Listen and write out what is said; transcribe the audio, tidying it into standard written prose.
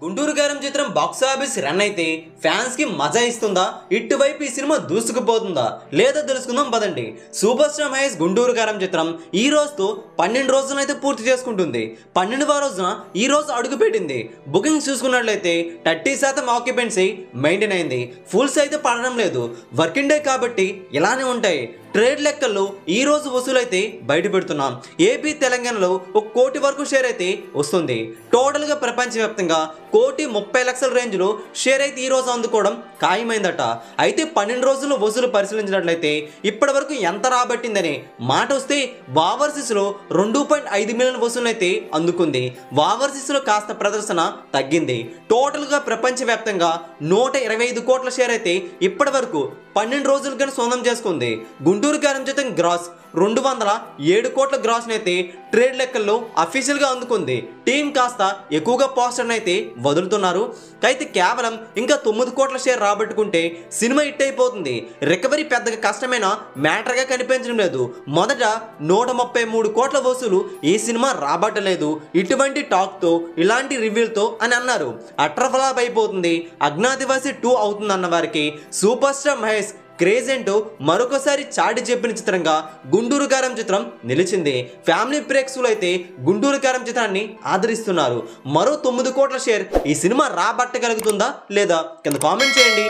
గుంటూరు గారం చిత్రం box office run అయితే fans కి మజా ఇస్తుందా, ఇటువైపు ఈ సినిమా దూసుకుపోతుందా లేదా తెలుసుకుందాం పదండి. సూపర్ స్టార్ మహేష్ గుంటూరు గారం చిత్రం ఈ రోజుతో 12 రోజులైతే పూర్తి చేసుకుంటుంది. 12వ రోజున ఈ రోజు అడుగు పెట్టింది. బుకింగ్స్ చూసుకున్నట్లయితే 30% ఆక్యుపెన్సీ మెయింటైన్ అయింది. ఫుల్స్ అయితే పడడం లేదు. వర్కింగ్ డే కాబట్టి ఇలానే ఉంటాయి. ట్రేడ్ లెక్కల్లో ఈ రోజు వసూలైతే బయట పెడుతున్నాం. ఏపీ తెలంగాణలో 1 కోటి వరకు షేర్ అయితే వస్తుంది. టోటల్గా ప్రపంచవ్యాప్తంగా 1,30,00,000 రేంజ్లో షేర్ అయితే ఈ రోజు అందుకోవడం ఖాయమైందట. అయితే 12 రోజుల్లో వసూలు పరిశీలించినట్లయితే ఇప్పటి వరకు ఎంత రాబట్టిందని మాట వస్తే ఓవర్సీస్లో 2.5 మిలియన్ వసూలు అయితే అందుకుంది. ఓవర్సీస్లో కాస్త ప్రదర్శన తగ్గింది. టోటల్గా ప్రపంచవ్యాప్తంగా 125 కోట్ల షేర్ అయితే ఇప్పటి వరకు 12 రోజులుగానే సొంతం చేసుకుంది. గుంటూరు గారం చిత్రం గ్రాస్ 207 కోట్ల గ్రాస్ అయితే ట్రేడ్ లెక్కల్లో అఫీషియల్గా అందుకుంది. టీం కాస్త ఎక్కువగా పోస్టర్ని అయితే వదులుతున్నారు. అయితే కేవలం ఇంకా 9 కోట్ల షేర్ రాబట్టుకుంటే సినిమా హిట్ అయిపోతుంది. రికవరీ పెద్దగా కష్టమైన మ్యాటర్గా కనిపించడం లేదు. మొదట 133 కోట్ల వసూలు ఈ సినిమా రాబట్టలేదు. ఇటువంటి టాక్తో ఇలాంటి రివ్యూలతో అని అన్నారు. అట్రఫలాప్ అయిపోతుంది, అజ్ఞాతివాసి 2 అవుతుందన్న వారికి సూపర్ స్టార్ మహేష్ క్రేజ్ ఏంటో మరొకసారి చాటి చెప్పిన చిత్రంగా గుంటూరు గారం చిత్రం నిలిచింది. ఫ్యామిలీ ప్రేక్షకులు అయితే గుంటూరు గారం చిత్రాన్ని ఆదరిస్తున్నారు. మరో 9 కోట్ల షేర్ ఈ సినిమా రాబట్టగలుగుతుందా లేదా కింద కామెంట్ చేయండి.